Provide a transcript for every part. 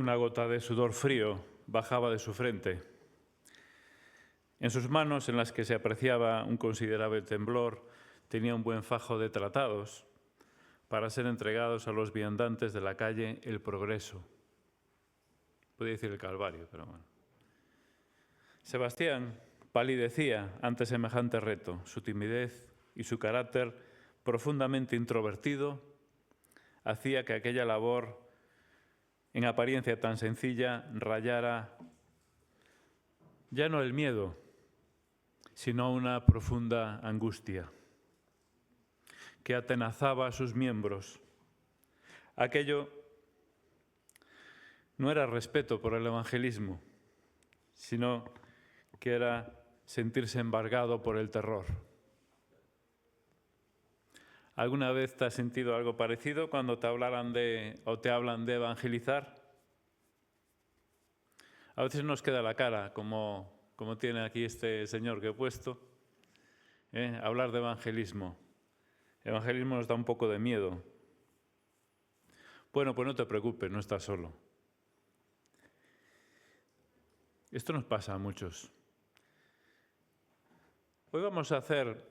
Una gota de sudor frío bajaba de su frente. En sus manos, en las que se apreciaba un considerable temblor, tenía un buen fajo de tratados para ser entregados a los viandantes de la calle El Progreso. Podría decir el Calvario, pero bueno. Sebastián palidecía ante semejante reto. Su timidez y su carácter profundamente introvertido hacía que aquella labor, en apariencia tan sencilla, rayara ya no el miedo, sino una profunda angustia que atenazaba a sus miembros. Aquello no era respeto por el evangelismo, sino que era sentirse embargado por el terror. ¿Alguna vez te has sentido algo parecido cuando te hablan de evangelizar? A veces nos queda la cara, como tiene aquí este señor que he puesto, hablar de evangelismo. Evangelismo nos da un poco de miedo. Bueno, pues no te preocupes, no estás solo. Esto nos pasa a muchos. Hoy vamos a hacer,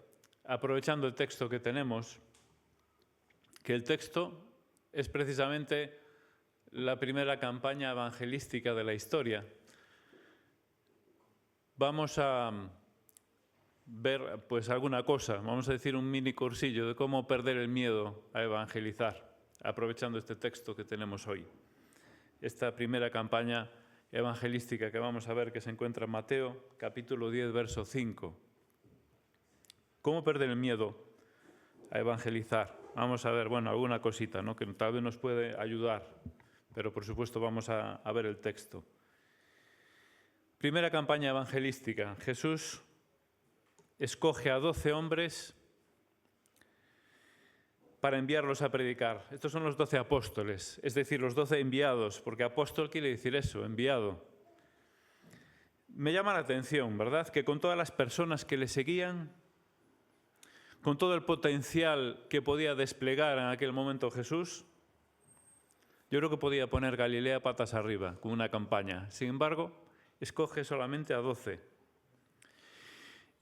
aprovechando el texto que tenemos, que el texto es precisamente la primera campaña evangelística de la historia. Vamos a ver pues alguna cosa, vamos a decir un mini cursillo de cómo perder el miedo a evangelizar, aprovechando este texto que tenemos hoy. Esta primera campaña evangelística que vamos a ver, que se encuentra en Mateo, capítulo 10, verso 5. ¿Cómo perder el miedo a evangelizar? Vamos a ver, bueno, alguna cosita, ¿no?, que tal vez nos puede ayudar, pero por supuesto vamos a ver el texto. Primera campaña evangelística. Jesús escoge a 12 hombres para enviarlos a predicar. Estos son los 12 apóstoles, es decir, los 12 enviados, porque apóstol quiere decir eso, enviado. Me llama la atención, ¿verdad?, que con todas las personas que le seguían, con todo el potencial que podía desplegar en aquel momento Jesús, yo creo que podía poner Galilea patas arriba con una campaña. Sin embargo, escoge solamente a 12.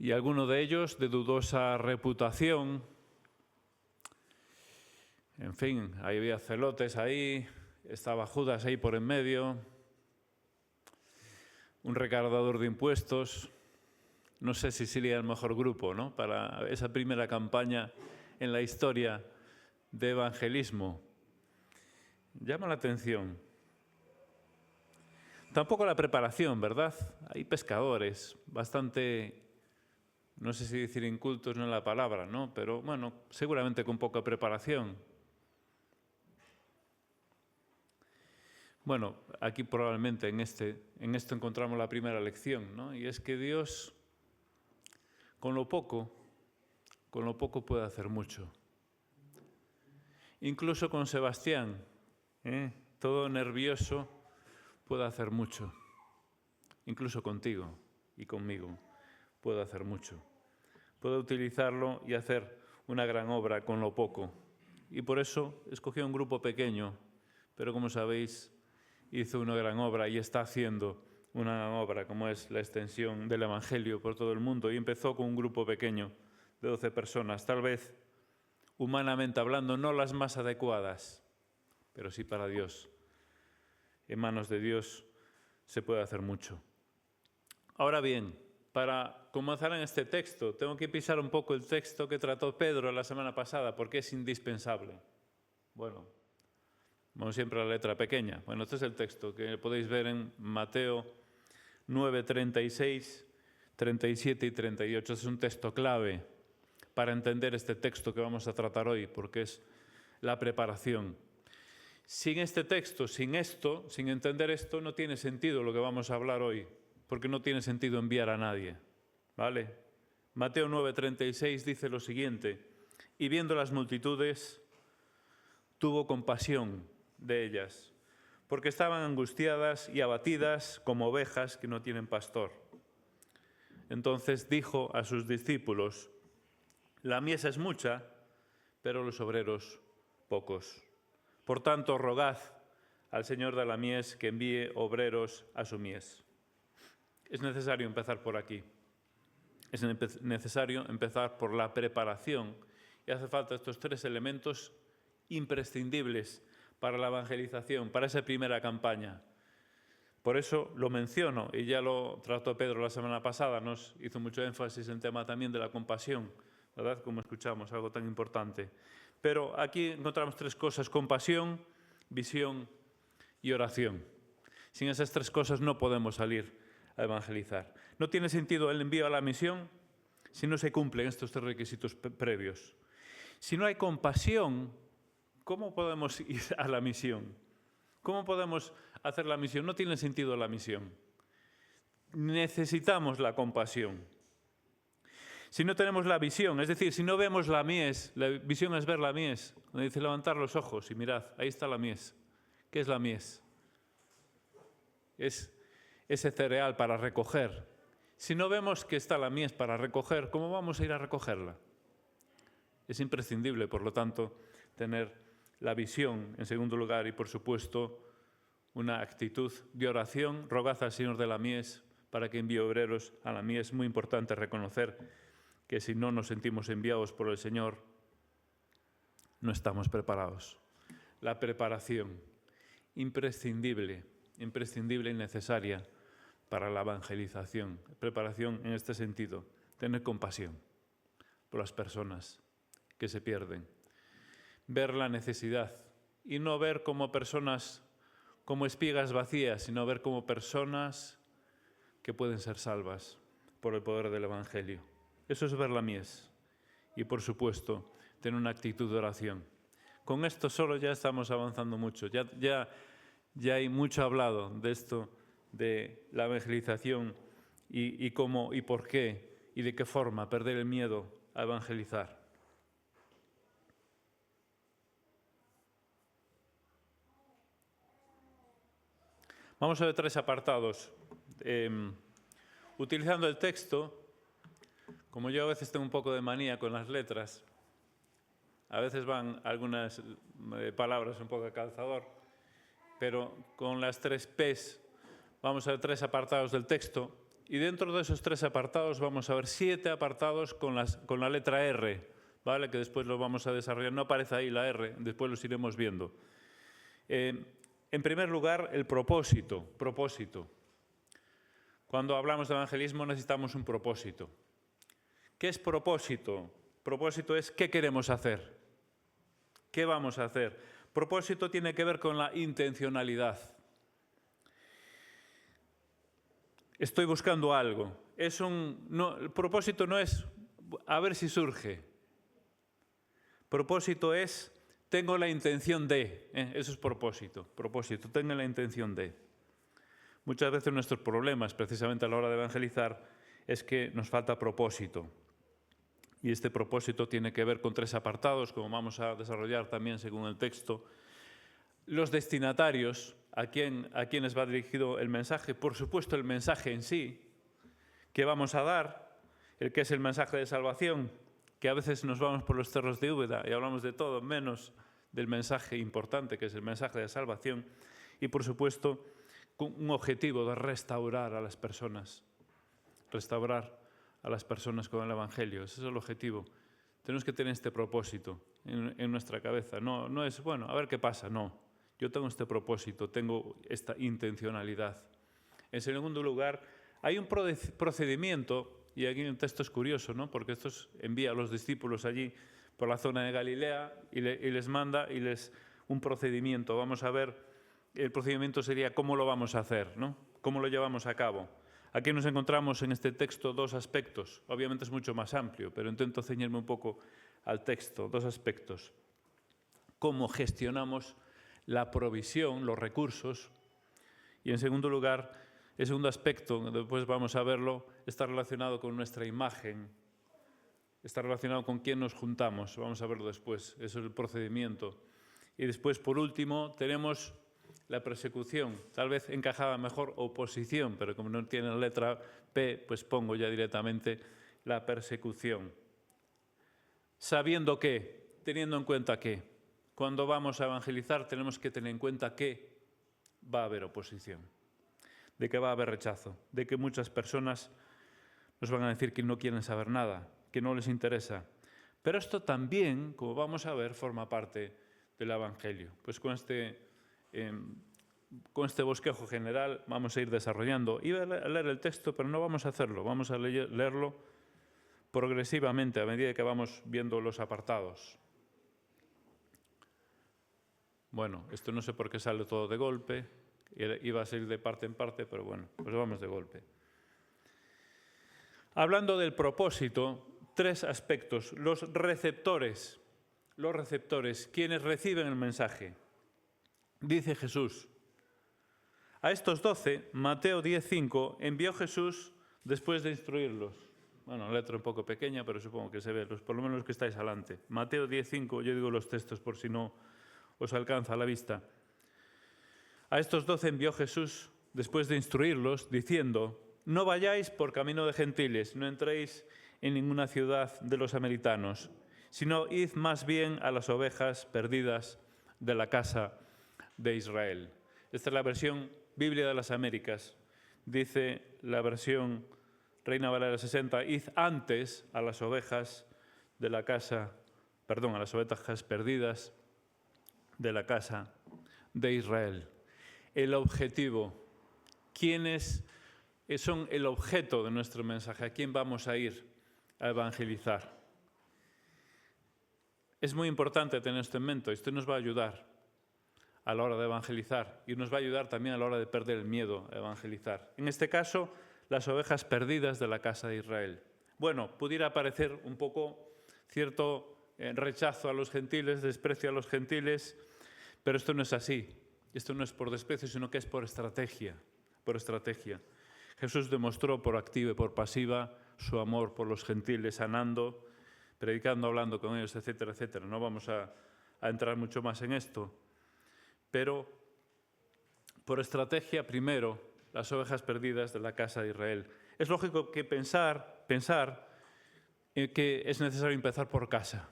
Y alguno de ellos de dudosa reputación. En fin, ahí había celotes ahí, estaba Judas ahí por en medio, un recaudador de impuestos. No sé si sería el mejor grupo, ¿no?, para esa primera campaña en la historia de evangelismo. Llama la atención. Tampoco la preparación, ¿verdad? Hay pescadores bastante, no sé si decir incultos no es la palabra, ¿no?, pero bueno, seguramente con poca preparación. Bueno, aquí probablemente en esto encontramos la primera lección, ¿no?, y es que Dios, con lo poco puede hacer mucho. Incluso con Sebastián, todo nervioso, puede hacer mucho. Incluso contigo y conmigo puede hacer mucho. Puede utilizarlo y hacer una gran obra con lo poco. Y por eso escogió un grupo pequeño, pero como sabéis, hizo una gran obra y está haciendo una gran obra, como es la extensión del Evangelio por todo el mundo. Y empezó con un grupo pequeño de 12 personas, tal vez, humanamente hablando, no las más adecuadas, pero sí para Dios. En manos de Dios se puede hacer mucho. Ahora bien, para comenzar en este texto, tengo que pisar un poco el texto que trató Pedro la semana pasada, porque es indispensable. Bueno, como siempre la letra pequeña. Bueno, este es el texto que podéis ver en Mateo 9, 36, 37 y 38. Es un texto clave para entender este texto que vamos a tratar hoy, porque es la preparación. Sin este texto, sin entender esto, no tiene sentido lo que vamos a hablar hoy, porque no tiene sentido enviar a nadie, ¿vale? Mateo 9, 36 dice lo siguiente: y viendo las multitudes, tuvo compasión de ellas, porque estaban angustiadas y abatidas como ovejas que no tienen pastor. Entonces dijo a sus discípulos: la mies es mucha, pero los obreros pocos. Por tanto, rogad al Señor de la mies que envíe obreros a su mies. Es necesario empezar por aquí. Es necesario empezar por la preparación y hace falta estos 3 elementos imprescindibles para la evangelización, para esa primera campaña. Por eso lo menciono, y ya lo trató Pedro la semana pasada, nos hizo mucho énfasis en el tema también de la compasión, ¿verdad? Como escuchamos, algo tan importante. Pero aquí encontramos 3 cosas: compasión, visión y oración. Sin esas 3 cosas no podemos salir a evangelizar. No tiene sentido el envío a la misión si no se cumplen estos 3 requisitos previos. Si no hay compasión, ¿cómo podemos ir a la misión? ¿Cómo podemos hacer la misión? No tiene sentido la misión. Necesitamos la compasión. Si no tenemos la visión, es decir, si no vemos la mies, la visión es ver la mies, donde dice levantar los ojos y mirad, ahí está la mies. ¿Qué es la mies? Es ese cereal para recoger. Si no vemos que está la mies para recoger, ¿cómo vamos a ir a recogerla? Es imprescindible, por lo tanto, tener la visión en segundo lugar y, por supuesto, una actitud de oración. Rogad al Señor de la mies para que envíe obreros a la mies. Es muy importante reconocer que si no nos sentimos enviados por el Señor, no estamos preparados. La preparación, imprescindible y necesaria para la evangelización. Preparación en este sentido, tener compasión por las personas que se pierden. Ver la necesidad y no ver como personas, como espigas vacías, sino ver como personas que pueden ser salvas por el poder del Evangelio. Eso es ver la mies. Y, por supuesto, tener una actitud de oración. Con esto solo ya estamos avanzando mucho. Ya hay mucho hablado de esto, de la evangelización y cómo y por qué y de qué forma perder el miedo a evangelizar. Vamos a ver 3 apartados. Utilizando el texto, como yo a veces tengo un poco de manía con las letras, a veces van algunas palabras un poco a calzador, pero con las 3 P's vamos a ver 3 apartados del texto y dentro de esos 3 apartados vamos a ver 7 apartados con la letra R, ¿vale? Que después lo vamos a desarrollar. No aparece ahí la R, después los iremos viendo. En primer lugar, el propósito. Cuando hablamos de evangelismo necesitamos un propósito. ¿Qué es propósito? Propósito es ¿qué queremos hacer? ¿Qué vamos a hacer? Propósito tiene que ver con la intencionalidad. Estoy buscando algo. El propósito no es a ver si surge. Propósito es tengo la intención de. Eso es propósito. Propósito, tengo la intención de. Muchas veces nuestros problemas, precisamente a la hora de evangelizar, es que nos falta propósito. Y este propósito tiene que ver con 3 apartados, como vamos a desarrollar también según el texto. Los destinatarios, a quienes va dirigido el mensaje, por supuesto el mensaje en sí, que vamos a dar, el que es el mensaje de salvación, que a veces nos vamos por los cerros de Úbeda y hablamos de todo menos del mensaje importante, que es el mensaje de salvación, y por supuesto con un objetivo de restaurar a las personas con el Evangelio. Ese es el objetivo. Tenemos que tener este propósito en nuestra cabeza. No es, bueno, a ver qué pasa. No, yo tengo este propósito, tengo esta intencionalidad. En segundo lugar, hay un procedimiento, y aquí el texto es curioso, ¿no? Porque esto envía a los discípulos allí por la zona de Galilea y les manda un procedimiento. Vamos a ver, el procedimiento sería cómo lo vamos a hacer, ¿no? Cómo lo llevamos a cabo. Aquí nos encontramos en este texto 2 aspectos. Obviamente es mucho más amplio, pero intento ceñirme un poco al texto. 2 aspectos. Cómo gestionamos la provisión, los recursos. Y en segundo lugar, el segundo aspecto, después vamos a verlo, está relacionado con nuestra imagen. Está relacionado con quién nos juntamos. Vamos a verlo después. Eso es el procedimiento. Y después, por último, tenemos la persecución. Tal vez encajaba mejor oposición, pero como no tiene la letra P, pues pongo ya directamente la persecución. Sabiendo que, teniendo en cuenta que, cuando vamos a evangelizar tenemos que tener en cuenta que va a haber oposición, de que va a haber rechazo, de que muchas personas nos van a decir que no quieren saber nada, que no les interesa. Pero esto también, como vamos a ver, forma parte del Evangelio. Pues con este bosquejo general vamos a ir desarrollando. Iba a leer el texto, pero no vamos a hacerlo. Vamos a leerlo progresivamente a medida que vamos viendo los apartados. Bueno, esto no sé por qué sale todo de golpe. Iba a salir de parte en parte, pero bueno, pues vamos de golpe. Hablando del propósito, 3 aspectos. Los receptores, quienes reciben el mensaje. Dice Jesús: a estos 12, Mateo 10:5, envió Jesús después de instruirlos. Bueno, letra un poco pequeña, pero supongo que se ve, por lo menos los que estáis adelante. Mateo 10:5, yo digo los textos por si no os alcanza a la vista. A estos 12 envió Jesús después de instruirlos, diciendo: no vayáis por camino de gentiles, no entréis en ninguna ciudad de los samaritanos, sino id más bien a las ovejas perdidas de la casa de Israel. Esta es la versión Biblia de las Américas. Dice la versión Reina Valera 60, id antes a las ovejas de la casa, perdón, a las ovejas perdidas de la casa de Israel. El objetivo, ¿quiénes son el objeto de nuestro mensaje? ¿A quién vamos a ir a evangelizar? Es muy importante tener esto en mente. Esto nos va a ayudar a la hora de evangelizar y nos va a ayudar también a la hora de perder el miedo a evangelizar. En este caso, las ovejas perdidas de la casa de Israel. Bueno, pudiera parecer un poco cierto rechazo a los gentiles, desprecio a los gentiles, pero esto no es así. Esto no es por desprecio, sino que es por estrategia. Por estrategia. Jesús demostró por activa y por pasiva su amor por los gentiles, sanando, predicando, hablando con ellos, etcétera, etcétera. No vamos a entrar mucho más en esto. Pero por estrategia, primero, las ovejas perdidas de la casa de Israel. Es lógico que pensar que es necesario empezar por casa,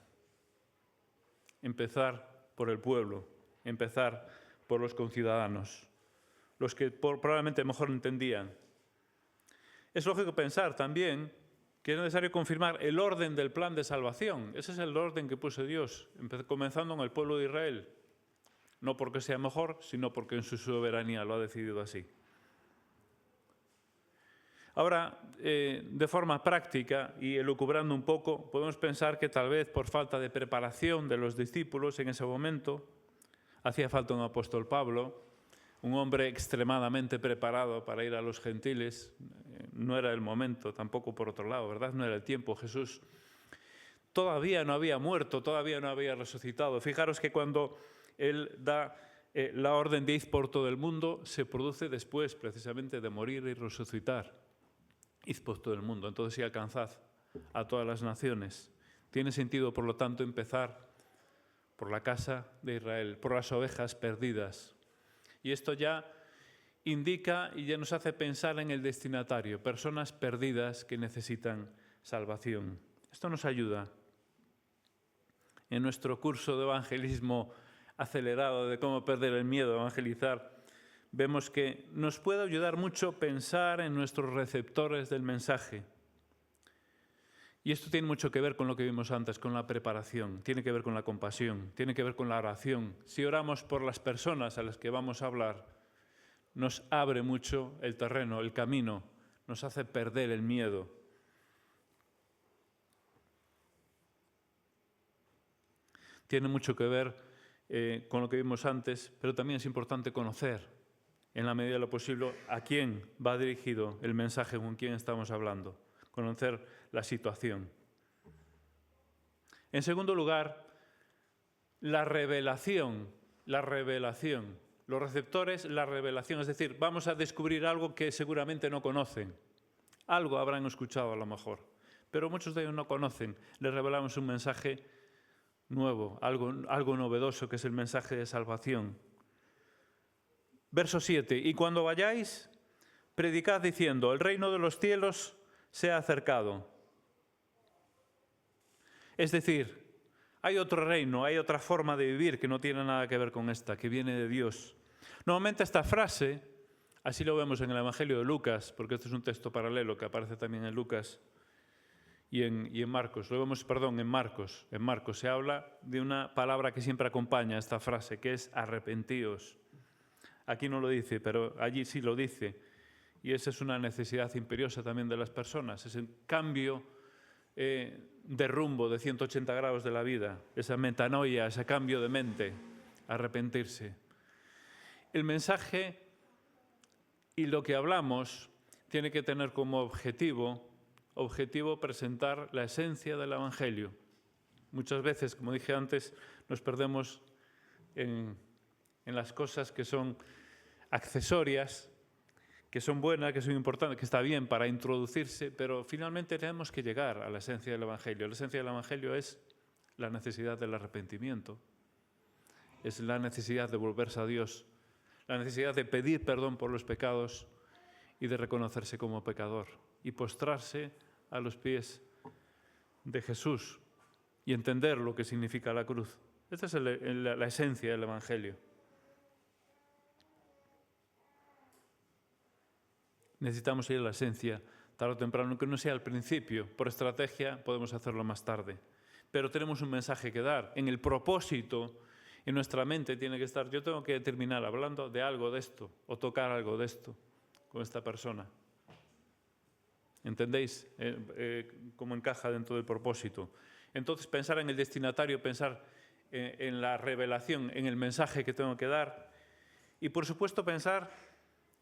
empezar por el pueblo, empezar por los conciudadanos, los que probablemente mejor entendían. Es lógico pensar también que es necesario confirmar el orden del plan de salvación. Ese es el orden que puso Dios, comenzando en el pueblo de Israel. No porque sea mejor, sino porque en su soberanía lo ha decidido así. Ahora, de forma práctica y elucubrando un poco, podemos pensar que tal vez por falta de preparación de los discípulos en ese momento, hacía falta un apóstol Pablo, un hombre extremadamente preparado para ir a los gentiles. No era el momento, tampoco por otro lado, ¿verdad? No era el tiempo. Jesús todavía no había muerto, todavía no había resucitado. Fijaros que cuando Él da la orden de ir por todo el mundo, se produce después precisamente de morir y resucitar. Id por todo el mundo, entonces sí alcanzad a todas las naciones. Tiene sentido, por lo tanto, empezar por la casa de Israel, por las ovejas perdidas. Y esto ya indica y ya nos hace pensar en el destinatario, personas perdidas que necesitan salvación. Esto nos ayuda. En nuestro curso de evangelismo acelerado de cómo perder el miedo a evangelizar, vemos que nos puede ayudar mucho pensar en nuestros receptores del mensaje. Y esto tiene mucho que ver con lo que vimos antes, con la preparación, tiene que ver con la compasión, tiene que ver con la oración. Si oramos por las personas a las que vamos a hablar, nos abre mucho el terreno, el camino, nos hace perder el miedo. Tiene mucho que ver con lo que vimos antes, pero también es importante conocer, en la medida de lo posible, a quién va dirigido el mensaje, con quién estamos hablando, conocer la situación. En segundo lugar, la revelación. Los receptores, la revelación, es decir, vamos a descubrir algo que seguramente no conocen. Algo habrán escuchado a lo mejor, pero muchos de ellos no conocen. Les revelamos un mensaje nuevo, algo novedoso, que es el mensaje de salvación. Verso 7. Y cuando vayáis, predicad diciendo: el reino de los cielos se ha acercado. Es decir, hay otro reino, hay otra forma de vivir que no tiene nada que ver con esta, que viene de Dios. Normalmente esta frase, así lo vemos en el Evangelio de Lucas, porque este es un texto paralelo que aparece también en Lucas y en Marcos. Lo vemos, perdón, en Marcos. En Marcos se habla de una palabra que siempre acompaña a esta frase, que es arrepentíos. Aquí no lo dice, pero allí sí lo dice. Y esa es una necesidad imperiosa también de las personas, ese cambio de rumbo de 180 grados de la vida, esa metanoia, ese cambio de mente, arrepentirse. El mensaje y lo que hablamos tiene que tener como objetivo presentar la esencia del Evangelio. Muchas veces, como dije antes, nos perdemos en las cosas que son accesorias, que son buenas, que son importantes, que está bien para introducirse, pero finalmente tenemos que llegar a la esencia del Evangelio. La esencia del Evangelio es la necesidad del arrepentimiento, es la necesidad de volverse a Dios, la necesidad de pedir perdón por los pecados y de reconocerse como pecador y postrarse a los pies de Jesús y entender lo que significa la cruz. Esta es la esencia del Evangelio. Necesitamos ir a la esencia tarde o temprano, que no sea al principio. Por estrategia podemos hacerlo más tarde. Pero tenemos un mensaje que dar. En el propósito, en nuestra mente tiene que estar, yo tengo que terminar hablando de algo de esto o tocar algo de esto con esta persona. ¿Entendéis cómo encaja dentro del propósito? Entonces, pensar en el destinatario, pensar en la revelación, en el mensaje que tengo que dar. Y, por supuesto, pensar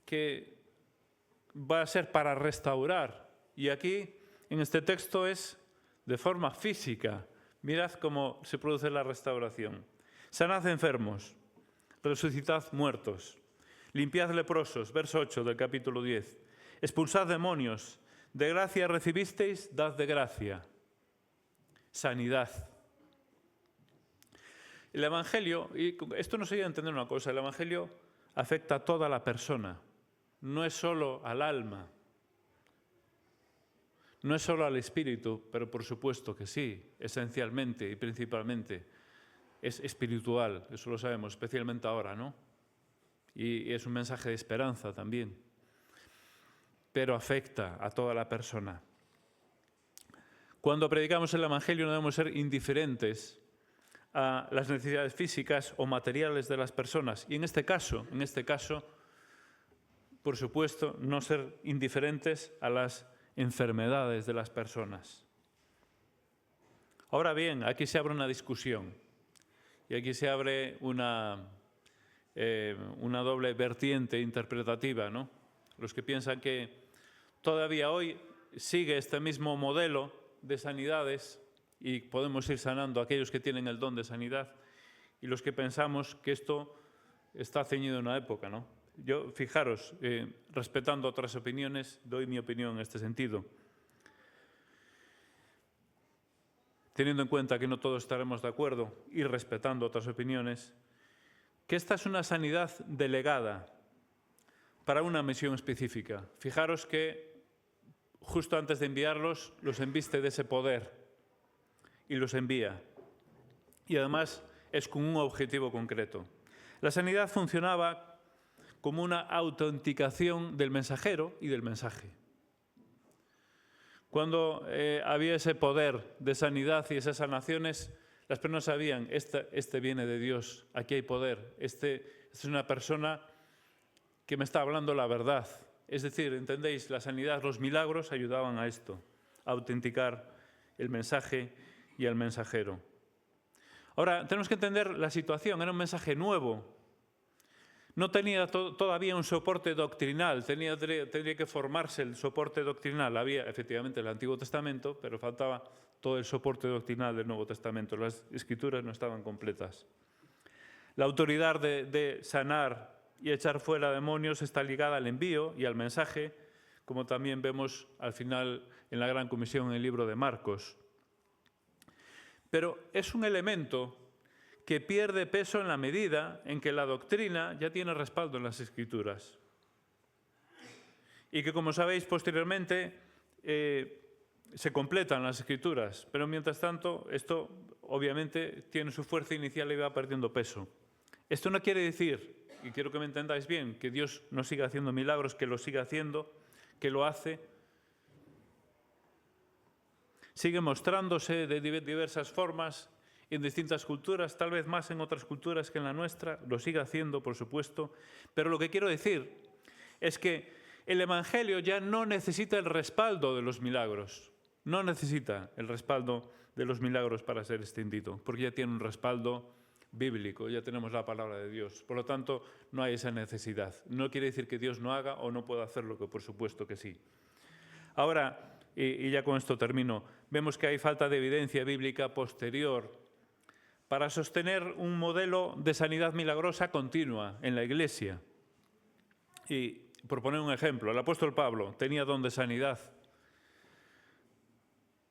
que va a ser para restaurar. Y aquí, en este texto, es de forma física. Mirad cómo se produce la restauración. Sanad enfermos, resucitad muertos, limpiad leprosos, verso 8 del capítulo 10. Expulsad demonios, de gracia recibisteis, dad de gracia. Sanidad. El Evangelio, y esto nos ayuda a entender una cosa, el Evangelio afecta a toda la persona. No es solo al alma, no es solo al espíritu, pero por supuesto que sí, esencialmente y principalmente es espiritual, eso lo sabemos, especialmente ahora, ¿no? Y es un mensaje de esperanza también, pero afecta a toda la persona. Cuando predicamos el Evangelio no debemos ser indiferentes a las necesidades físicas o materiales de las personas. Y en este caso, por supuesto, no ser indiferentes a las enfermedades de las personas. Ahora bien, aquí se abre una discusión y aquí se abre una doble vertiente interpretativa, ¿no? Los que piensan que todavía hoy sigue este mismo modelo de sanidades y podemos ir sanando a aquellos que tienen el don de sanidad, y los que pensamos que esto está ceñido en una época, ¿no? Yo, fijaros, respetando otras opiniones, doy mi opinión en este sentido. Teniendo en cuenta que no todos estaremos de acuerdo y respetando otras opiniones, que esta es una sanidad delegada para una misión específica. Fijaros que justo antes de enviarlos, los embiste de ese poder y los envía. Y además es con un objetivo concreto. La sanidad funcionaba como una autenticación del mensajero y del mensaje. Cuando había ese poder de sanidad y esas sanaciones, las personas sabían, este viene de Dios, aquí hay poder, este es una persona que me está hablando la verdad. Es decir, ¿entendéis? La sanidad, los milagros ayudaban a esto, a autenticar el mensaje y al mensajero. Ahora, tenemos que entender la situación, era un mensaje nuevo. No tenía todavía un soporte doctrinal, tendría que formarse el soporte doctrinal. Había efectivamente el Antiguo Testamento, pero faltaba todo el soporte doctrinal del Nuevo Testamento. Las Escrituras no estaban completas. La autoridad de sanar y echar fuera demonios está ligada al envío y al mensaje, como también vemos al final en la Gran Comisión en el libro de Marcos. Pero es un elemento que pierde peso en la medida en que la doctrina ya tiene respaldo en las Escrituras. Y que, como sabéis, posteriormente se completan las Escrituras, pero mientras tanto esto obviamente tiene su fuerza inicial y va perdiendo peso. Esto no quiere decir, y quiero que me entendáis bien, que Dios no siga haciendo milagros, que lo siga haciendo, que lo hace. Sigue mostrándose de diversas formas en distintas culturas, tal vez más en otras culturas que en la nuestra, lo sigue haciendo, por supuesto, pero lo que quiero decir es que el Evangelio ya no necesita el respaldo de los milagros, no necesita el respaldo de los milagros para ser extendido, porque ya tiene un respaldo bíblico, ya tenemos la palabra de Dios. Por lo tanto, no hay esa necesidad. No quiere decir que Dios no haga o no pueda hacerlo, que por supuesto que sí. Ahora, y ya con esto termino, vemos que hay falta de evidencia bíblica posterior para sostener un modelo de sanidad milagrosa continua en la Iglesia. Y por poner un ejemplo, el apóstol Pablo tenía don de sanidad.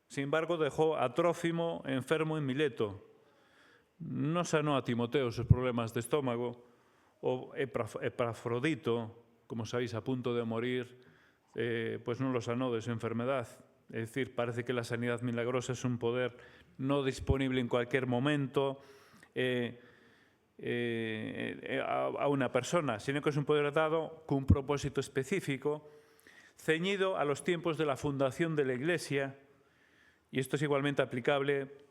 Sin embargo, dejó a Trófimo enfermo en Mileto. No sanó a Timoteo sus problemas de estómago, o Epafrodito, como sabéis, a punto de morir, pues no lo sanó de su enfermedad. Es decir, parece que la sanidad milagrosa es un poder no disponible en cualquier momento a una persona, sino que es un poder dado con un propósito específico, ceñido a los tiempos de la fundación de la Iglesia, y esto es igualmente aplicable,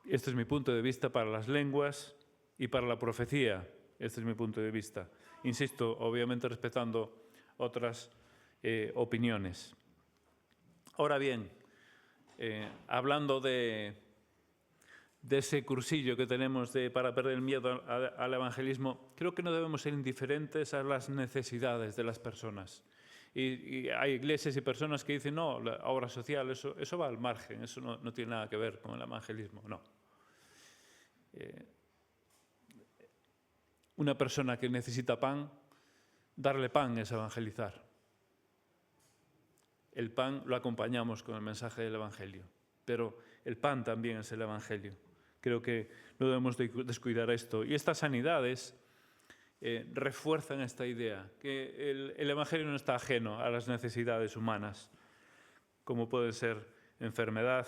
este es mi punto de vista, para las lenguas y para la profecía. Este es mi punto de vista. Insisto, obviamente respetando otras opiniones. Ahora bien, hablando de ese cursillo que tenemos para perder el miedo al evangelismo, creo que no debemos ser indiferentes a las necesidades de las personas. Y hay iglesias y personas que dicen, no, la obra social, eso va al margen, eso no tiene nada que ver con el evangelismo. No. Una persona que necesita pan, darle pan es evangelizar. El pan lo acompañamos con el mensaje del Evangelio, pero el pan también es el Evangelio. Creo que no debemos descuidar esto. Y estas sanidades refuerzan esta idea, que el Evangelio no está ajeno a las necesidades humanas, como pueden ser enfermedad,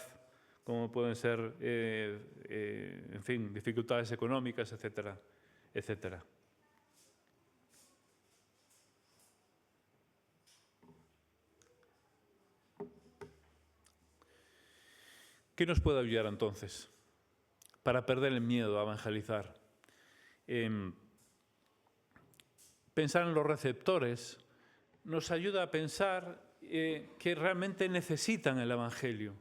como pueden ser, en fin, dificultades económicas, etcétera, etcétera. ¿Qué nos puede ayudar entonces para perder el miedo a evangelizar? Pensar en los receptores nos ayuda a pensar que realmente necesitan el Evangelio.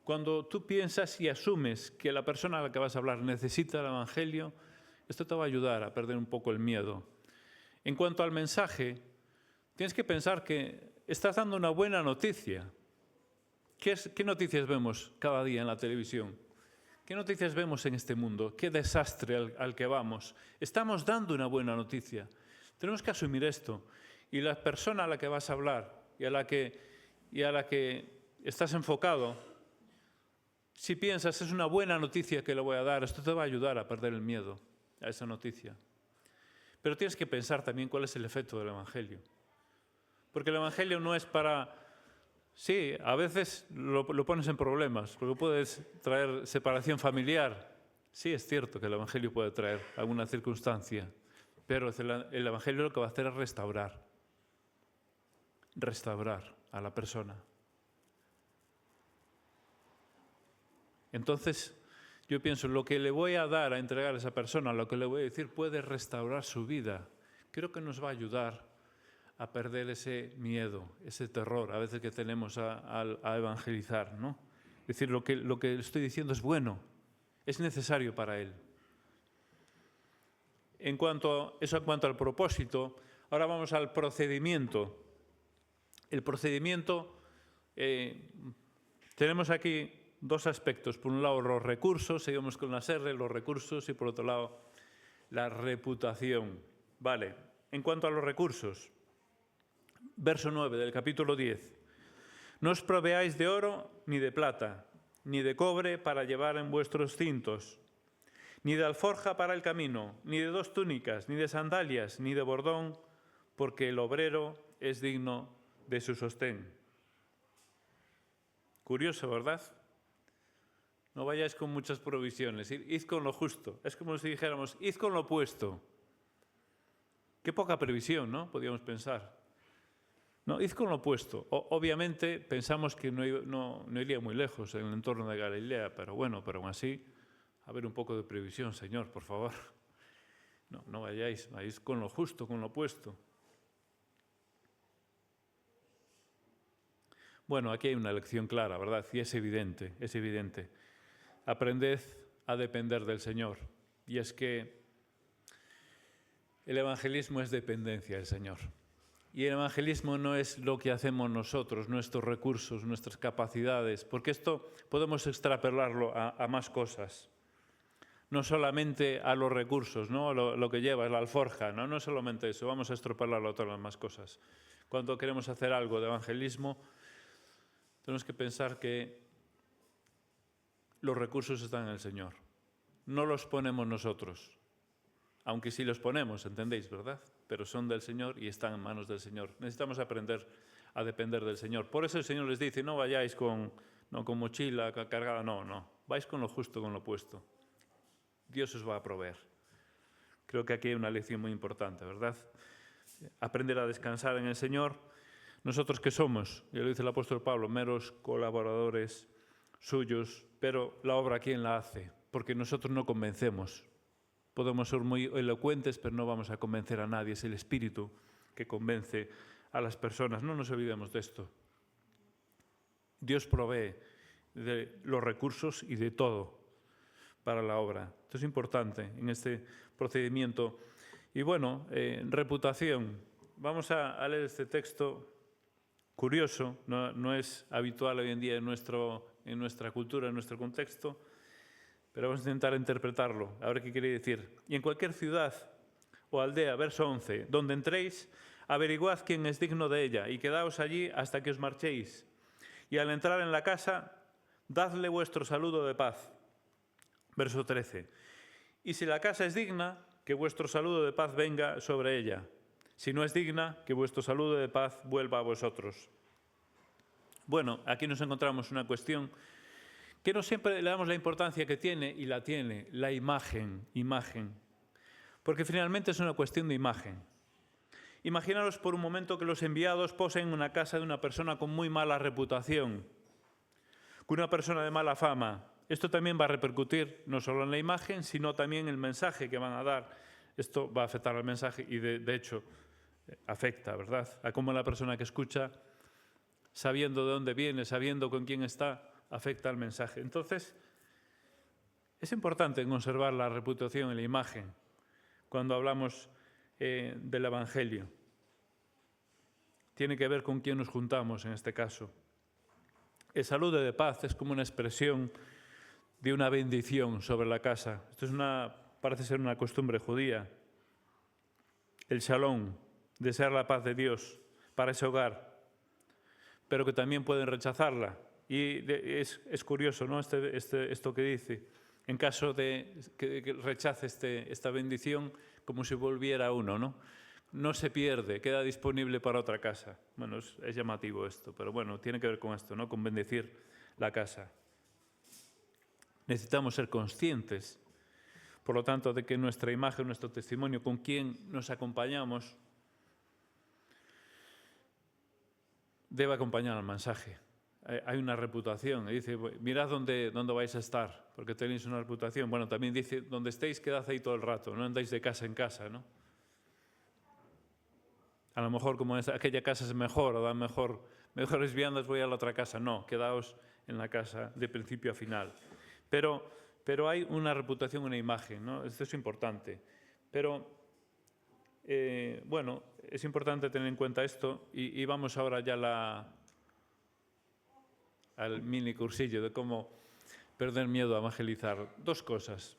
Cuando tú piensas y asumes que la persona a la que vas a hablar necesita el Evangelio, esto te va a ayudar a perder un poco el miedo. En cuanto al mensaje, tienes que pensar que estás dando una buena noticia. ¿Qué noticias vemos cada día en la televisión? ¿Qué noticias vemos en este mundo? ¿Qué desastre al que vamos? Estamos dando una buena noticia. Tenemos que asumir esto. Y la persona a la que vas a hablar y a la que estás enfocado, si piensas, es una buena noticia que le voy a dar, esto te va a ayudar a perder el miedo a esa noticia. Pero tienes que pensar también cuál es el efecto del Evangelio. Porque el Evangelio no es para... Sí, a veces lo pones en problemas, porque puedes traer separación familiar. Sí, es cierto que el Evangelio puede traer alguna circunstancia, pero el Evangelio lo que va a hacer es restaurar a la persona. Entonces, yo pienso, lo que le voy a dar a entregar a esa persona, lo que le voy a decir, puede restaurar su vida. Creo que nos va a ayudar a perder ese miedo, ese terror a veces que tenemos a evangelizar, ¿no? Es decir, lo que estoy diciendo es bueno, es necesario para él. En cuanto al propósito, ahora vamos al procedimiento. El procedimiento, tenemos aquí dos aspectos. Por un lado, los recursos, seguimos con las R, los recursos, y por otro lado, la reputación. Vale, en cuanto a los recursos, verso 9 del capítulo 10. No os proveáis de oro ni de plata, ni de cobre para llevar en vuestros cintos, ni de alforja para el camino, ni de 2 túnicas, ni de sandalias, ni de bordón, porque el obrero es digno de su sostén. Curioso, ¿verdad? No vayáis con muchas provisiones, id con lo justo. Es como si dijéramos, id con lo puesto. Qué poca previsión, ¿no? Podríamos pensar. No, id con lo opuesto. Obviamente pensamos que no iría muy lejos en el entorno de Galilea, pero bueno, pero aún así, a ver un poco de previsión, Señor, por favor. No vayáis con lo justo, con lo opuesto. Bueno, aquí hay una lección clara, ¿verdad? Y es evidente, es evidente. Aprended a depender del Señor. Y es que el evangelismo es dependencia del Señor. Y el evangelismo no es lo que hacemos nosotros, nuestros recursos, nuestras capacidades, porque esto podemos extrapolarlo a más cosas. No solamente a los recursos, ¿no? Lo que lleva, la alforja, ¿no? No es solamente eso, vamos a extrapolarlo a todas las más cosas. Cuando queremos hacer algo de evangelismo, tenemos que pensar que los recursos están en el Señor. No los ponemos nosotros, aunque sí los ponemos, ¿entendéis, verdad? Pero son del Señor y están en manos del Señor. Necesitamos aprender a depender del Señor. Por eso el Señor les dice, no vayáis con mochila cargada, no. Vais con lo justo, con lo opuesto. Dios os va a proveer. Creo que aquí hay una lección muy importante, ¿verdad? Aprender a descansar en el Señor. Nosotros que somos, ya lo dice el apóstol Pablo, meros colaboradores suyos, pero la obra ¿quién la hace? Porque nosotros no convencemos. Podemos ser muy elocuentes, pero no vamos a convencer a nadie. Es el Espíritu que convence a las personas. No nos olvidemos de esto. Dios provee de los recursos y de todo para la obra. Esto es importante en este procedimiento. Y bueno, reputación. Vamos a leer este texto curioso. No es habitual hoy en día en nuestra cultura, en nuestro contexto, pero vamos a intentar interpretarlo, a ver qué quiere decir. Y en cualquier ciudad o aldea, verso 11, donde entréis, averiguad quién es digno de ella y quedaos allí hasta que os marchéis. Y al entrar en la casa, dadle vuestro saludo de paz. Verso 13. Y si la casa es digna, que vuestro saludo de paz venga sobre ella. Si no es digna, que vuestro saludo de paz vuelva a vosotros. Bueno, aquí nos encontramos una cuestión que no siempre le damos la importancia que tiene, y la tiene, la imagen. Porque finalmente es una cuestión de imagen. Imaginaros por un momento que los enviados posen en una casa de una persona con muy mala reputación, con una persona de mala fama. Esto también va a repercutir no solo en la imagen, sino también en el mensaje que van a dar. Esto va a afectar al mensaje y de hecho afecta, ¿verdad? A cómo la persona que escucha, sabiendo de dónde viene, sabiendo con quién está, afecta al mensaje. Entonces, es importante conservar la reputación y la imagen cuando hablamos del Evangelio. Tiene que ver con quién nos juntamos en este caso. El saludo de paz es como una expresión de una bendición sobre la casa. Esto parece ser una costumbre judía. El shalom, desear la paz de Dios para ese hogar, pero que también pueden rechazarla. Y es curioso, ¿no? Esto que dice, en caso de que rechace esta bendición, como si volviera uno, ¿no? No se pierde, queda disponible para otra casa. Bueno, es llamativo esto, pero bueno, tiene que ver con esto, ¿no? Con bendecir la casa. Necesitamos ser conscientes, por lo tanto, de que nuestra imagen, nuestro testimonio, con quien nos acompañamos, debe acompañar al mensaje. Hay una reputación, y dice, mirad dónde vais a estar, porque tenéis una reputación. Bueno, también dice, donde estéis, quedad ahí todo el rato, no andáis de casa en casa, ¿no? A lo mejor como aquella casa es mejor, o dan mejores viandas, voy a la otra casa. No, quedaos en la casa de principio a final. Pero hay una reputación, una imagen, ¿no? Esto es importante. Pero, bueno, es importante tener en cuenta esto y vamos ahora ya al mini cursillo de cómo perder miedo a evangelizar. Dos cosas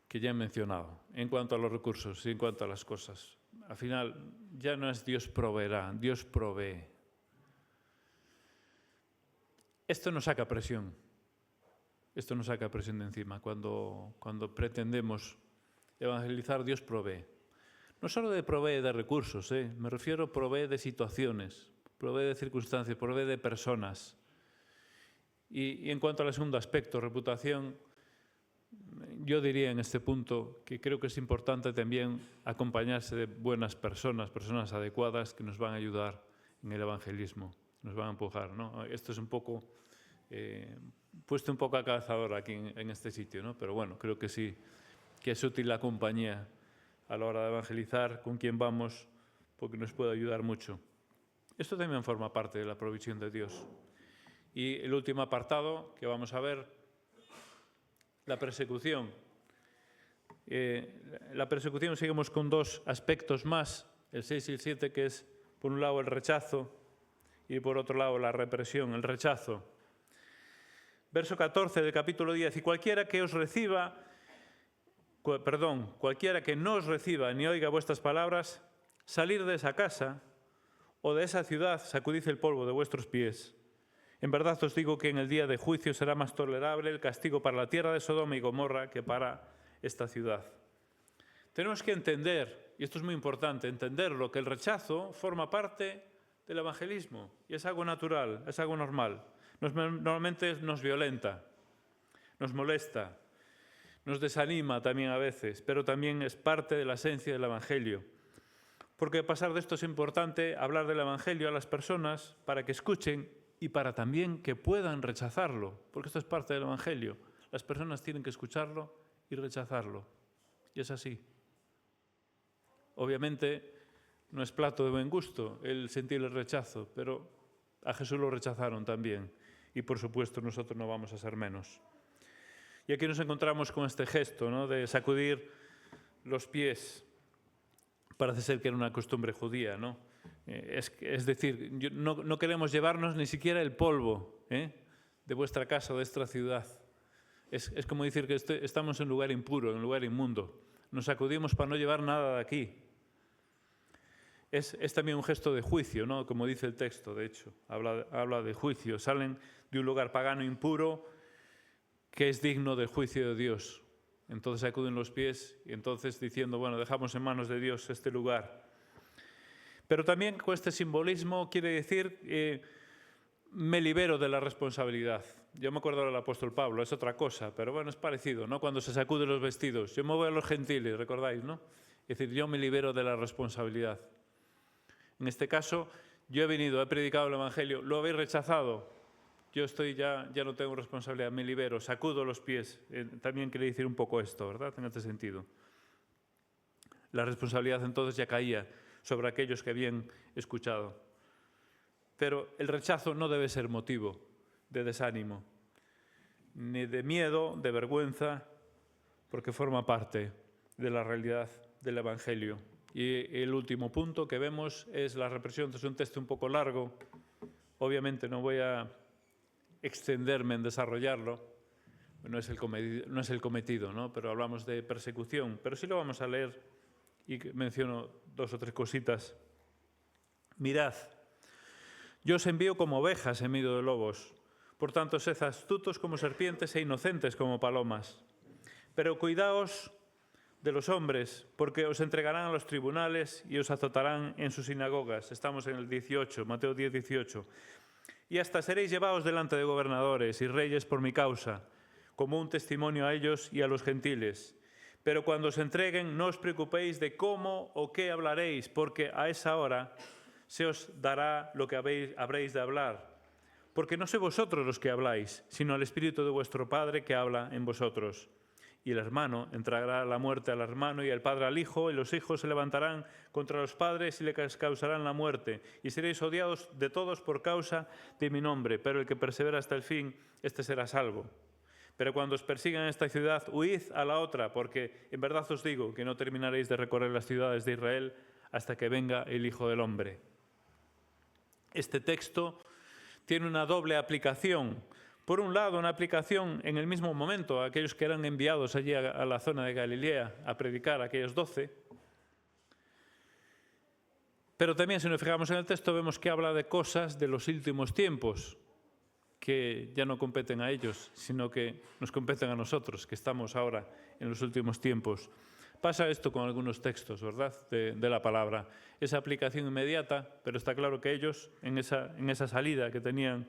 que ya he mencionado en cuanto a los recursos y en cuanto a las cosas. Al final, ya no es Dios proveerá, Dios provee. Esto nos saca presión. Esto nos saca presión de encima. Cuando pretendemos evangelizar, Dios provee. No solo provee de recursos, me refiero provee de situaciones, provee de circunstancias, provee de personas. Y en cuanto al segundo aspecto, reputación, yo diría en este punto que creo que es importante también acompañarse de buenas personas, personas adecuadas que nos van a ayudar en el evangelismo, nos van a empujar, ¿no? Esto es un poco, puesto un poco a calzador aquí en este sitio, ¿no? Pero bueno, creo que sí, que es útil la compañía a la hora de evangelizar, con quién vamos, porque nos puede ayudar mucho. Esto también forma parte de la provisión de Dios. Y el último apartado que vamos a ver, la persecución. La persecución seguimos con dos aspectos más, el 6 y el 7, que es por un lado el rechazo y por otro lado la represión, el rechazo. Verso 14 del capítulo 10, y cualquiera que no os reciba ni oiga vuestras palabras, salir de esa casa o de esa ciudad, sacudid el polvo de vuestros pies. En verdad os digo que en el día de juicio será más tolerable el castigo para la tierra de Sodoma y Gomorra que para esta ciudad. Tenemos que entender, y esto es muy importante, entenderlo, que el rechazo forma parte del evangelismo y es algo natural, es algo normal. Normalmente nos violenta, nos molesta, nos desanima también a veces, pero también es parte de la esencia del evangelio. Porque a pesar de esto es importante hablar del evangelio a las personas para que escuchen y para también que puedan rechazarlo, porque esto es parte del evangelio. Las personas tienen que escucharlo y rechazarlo. Y es así. Obviamente no es plato de buen gusto el sentir el rechazo, pero a Jesús lo rechazaron también. Y por supuesto nosotros no vamos a ser menos. Y aquí nos encontramos con este gesto, ¿no?, de sacudir los pies. Parece ser que era una costumbre judía, ¿no? Es decir, no queremos llevarnos ni siquiera el polvo de vuestra casa o de esta ciudad. Es como decir que estamos en un lugar impuro, en un lugar inmundo. Nos sacudimos para no llevar nada de aquí. Es también un gesto de juicio, ¿no? Como dice el texto, de hecho. Habla de juicio. Salen de un lugar pagano impuro que es digno del juicio de Dios. Entonces sacuden los pies y entonces diciendo, bueno, dejamos en manos de Dios este lugar. Pero también con este simbolismo quiere decir, me libero de la responsabilidad. Yo me acuerdo del apóstol Pablo, es otra cosa, pero bueno, es parecido, ¿no? Cuando se sacuden los vestidos. Yo me voy a los gentiles, ¿recordáis, no? Es decir, yo me libero de la responsabilidad. En este caso, yo he predicado el Evangelio, lo habéis rechazado. Yo ya no tengo responsabilidad, me libero, sacudo los pies. También quiere decir un poco esto, ¿verdad? En este sentido. La responsabilidad entonces ya caía sobre aquellos que habían escuchado. Pero el rechazo no debe ser motivo de desánimo, ni de miedo, de vergüenza, porque forma parte de la realidad del Evangelio. Y el último punto que vemos es la represión. Es un texto un poco largo. Obviamente no voy a extenderme en desarrollarlo. No es el cometido, ¿no? Pero hablamos de persecución. Pero sí lo vamos a leer y menciono 2 o 3 cositas. Mirad, yo os envío como ovejas en medio de lobos. Por tanto, sed astutos como serpientes e inocentes como palomas. Pero cuidaos de los hombres, porque os entregarán a los tribunales y os azotarán en sus sinagogas. Estamos en el 18, Mateo 10, 18. Y hasta seréis llevados delante de gobernadores y reyes por mi causa, como un testimonio a ellos y a los gentiles. Pero cuando os entreguen, no os preocupéis de cómo o qué hablaréis, porque a esa hora se os dará lo que habréis de hablar. Porque no sois vosotros los que habláis, sino el Espíritu de vuestro Padre que habla en vosotros. Y el hermano entregará la muerte al hermano y el padre al hijo, y los hijos se levantarán contra los padres y les causarán la muerte. Y seréis odiados de todos por causa de mi nombre, pero el que persevera hasta el fin, este será salvo. Pero cuando os persigan en esta ciudad, huid a la otra, porque en verdad os digo que no terminaréis de recorrer las ciudades de Israel hasta que venga el Hijo del Hombre. Este texto tiene una doble aplicación. Por un lado, una aplicación en el mismo momento a aquellos que eran enviados allí a la zona de Galilea a predicar, a aquellos 12. Pero también, si nos fijamos en el texto, vemos que habla de cosas de los últimos tiempos, que ya no competen a ellos, sino que nos competen a nosotros, que estamos ahora en los últimos tiempos. Pasa esto con algunos textos, ¿verdad?, de la palabra. Esa aplicación inmediata, pero está claro que ellos, en esa salida que tenían,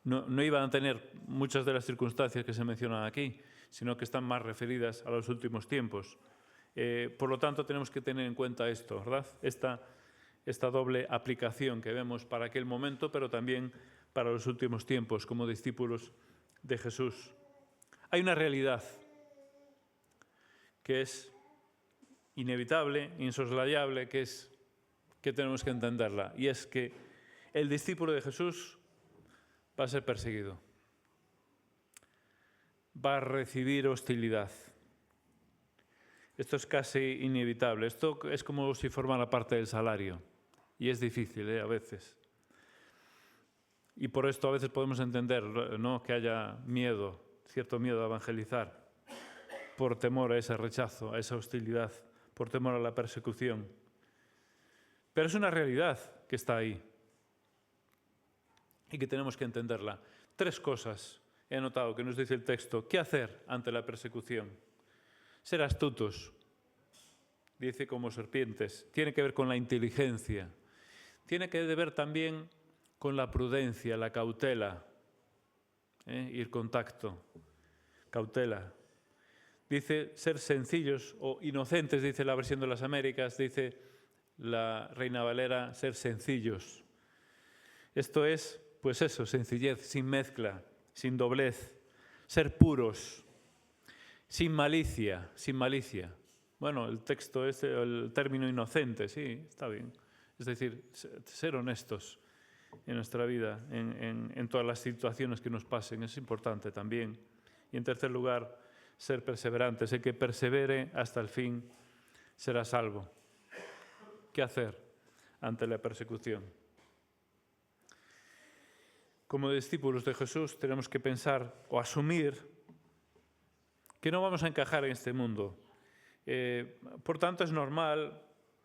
no iban a tener muchas de las circunstancias que se mencionan aquí, sino que están más referidas a los últimos tiempos. Por lo tanto, tenemos que tener en cuenta esto, ¿verdad? Esta doble aplicación que vemos para aquel momento, pero también para los últimos tiempos como discípulos de Jesús. Hay una realidad que es inevitable, insoslayable, que tenemos que entenderla, y es que el discípulo de Jesús va a ser perseguido, va a recibir hostilidad. Esto es casi inevitable. Esto es como si formara parte del salario. Y es difícil, a veces. Y por esto a veces podemos entender, ¿no?, que haya miedo, cierto miedo a evangelizar, por temor a ese rechazo, a esa hostilidad, por temor a la persecución. Pero es una realidad que está ahí y que tenemos que entenderla. 3 cosas he anotado que nos dice el texto. ¿Qué hacer ante la persecución? Ser astutos, dice, como serpientes. Tiene que ver con la inteligencia. Tiene que ver también con la prudencia, la cautela. Ir con tacto, cautela. Dice ser sencillos o inocentes, dice la versión de las Américas, dice la Reina Valera, ser sencillos. Esto es, pues eso, sencillez, sin mezcla, sin doblez. Ser puros, sin malicia, sin malicia. Bueno, el texto es el término inocente, sí, está bien. Es decir, ser honestos en nuestra vida, en todas las situaciones que nos pasen, es importante también. Y en tercer lugar, ser perseverantes. El que persevere hasta el fin será salvo. ¿Qué hacer ante la persecución? Como discípulos de Jesús tenemos que pensar o asumir que no vamos a encajar en este mundo. Por tanto, es normal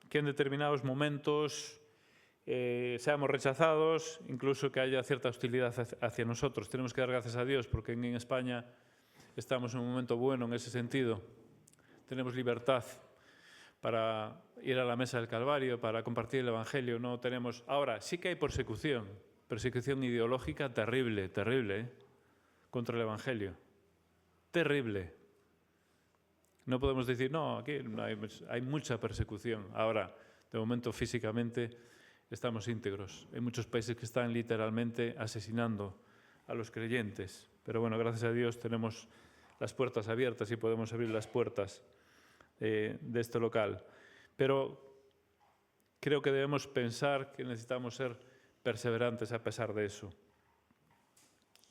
que en determinados momentos seamos rechazados, incluso que haya cierta hostilidad hacia nosotros. Tenemos que dar gracias a Dios porque en España estamos en un momento bueno en ese sentido. Tenemos libertad para ir a la mesa del Calvario, para compartir el Evangelio. No tenemos. Ahora, sí que hay persecución ideológica terrible, terrible, contra el Evangelio. Terrible. No podemos decir, no, aquí hay mucha persecución. Ahora, de momento, físicamente, estamos íntegros. Hay muchos países que están literalmente asesinando a los creyentes. Pero bueno, gracias a Dios tenemos las puertas abiertas y podemos abrir las puertas de este local. Pero creo que debemos pensar que necesitamos ser perseverantes a pesar de eso.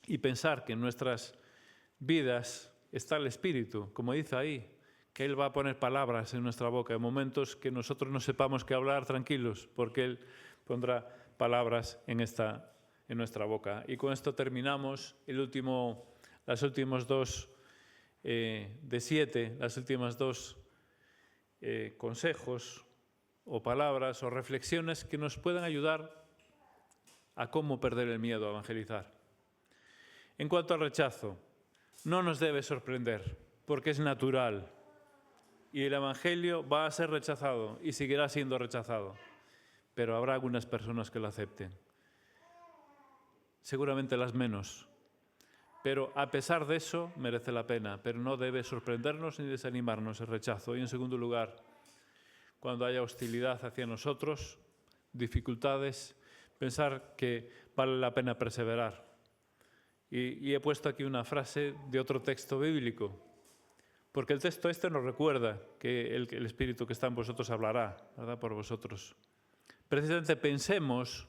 Y pensar que en nuestras vidas está el Espíritu, como dice ahí, que Él va a poner palabras en nuestra boca en momentos que nosotros no sepamos qué hablar, tranquilos, porque Él pondrá palabras en nuestra boca. Y con esto terminamos las últimas 2 de 7, las últimas 2 consejos o palabras o reflexiones que nos puedan ayudar a cómo perder el miedo a evangelizar. En cuanto al rechazo, no nos debe sorprender, porque es natural. Y el Evangelio va a ser rechazado y seguirá siendo rechazado. Pero habrá algunas personas que lo acepten. Seguramente las menos. Pero a pesar de eso, merece la pena. Pero no debe sorprendernos ni desanimarnos el rechazo. Y en segundo lugar, cuando haya hostilidad hacia nosotros, dificultades, pensar que vale la pena perseverar. Y he puesto aquí una frase de otro texto bíblico, porque el texto este nos recuerda que el Espíritu que está en vosotros hablará, ¿verdad?, por vosotros. Precisamente pensemos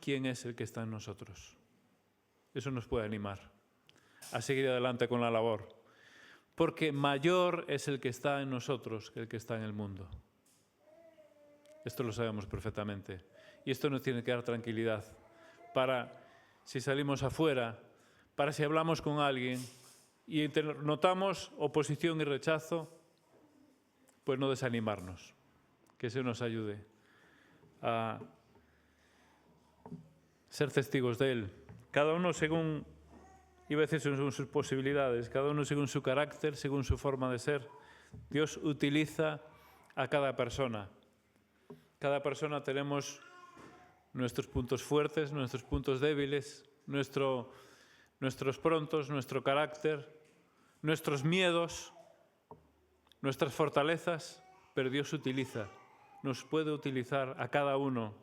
quién es el que está en nosotros. Eso nos puede animar a seguir adelante con la labor, porque mayor es el que está en nosotros que el que está en el mundo. Esto lo sabemos perfectamente. Y esto nos tiene que dar tranquilidad para, si salimos afuera, para si hablamos con alguien y notamos oposición y rechazo, pues no desanimarnos, que eso nos ayude a ser testigos de Él. Cada uno según, iba a decir según sus posibilidades, cada uno según su carácter, según su forma de ser. Dios utiliza a cada persona. Cada persona tenemos nuestros puntos fuertes, nuestros puntos débiles, nuestros prontos, nuestro carácter, nuestros miedos, nuestras fortalezas, pero Dios nos puede utilizar a cada uno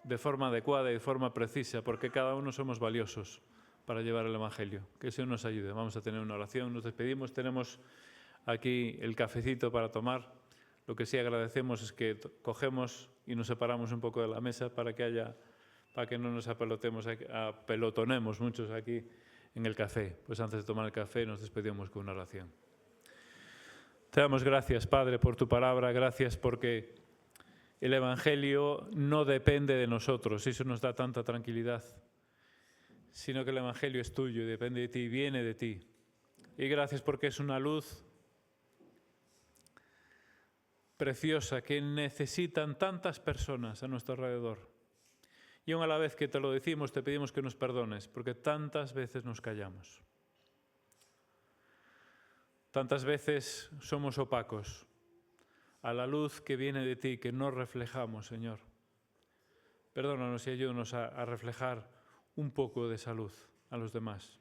de forma adecuada y de forma precisa, porque cada uno somos valiosos para llevar el Evangelio. Que el Señor nos ayude. Vamos a tener una oración, nos despedimos, tenemos aquí el cafecito para tomar. Lo que sí agradecemos es que cogemos y nos separamos un poco de la mesa para que no nos apelotonemos muchos aquí en el café. Pues antes de tomar el café nos despedimos con una oración. Te damos gracias, Padre, por tu palabra, gracias porque el Evangelio no depende de nosotros, eso nos da tanta tranquilidad, sino que el Evangelio es tuyo y depende de ti, viene de ti. Y gracias porque es una luz preciosa que necesitan tantas personas a nuestro alrededor. Y aún a la vez que te lo decimos, te pedimos que nos perdones, porque tantas veces nos callamos. Tantas veces somos opacos a la luz que viene de ti, que no reflejamos, Señor. Perdónanos y ayúdanos a reflejar un poco de esa luz a los demás.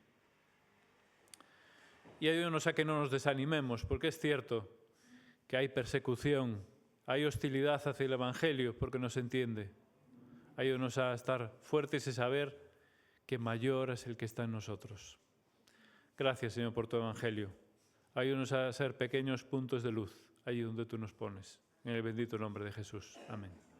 Y ayúdanos a que no nos desanimemos, porque es cierto que hay persecución, hay hostilidad hacia el Evangelio, porque no se entiende. Ayúdanos a estar fuertes y saber que mayor es el que está en nosotros. Gracias, Señor, por tu Evangelio. Ayúdanos a ser pequeños puntos de luz, allí donde tú nos pones. En el bendito nombre de Jesús. Amén.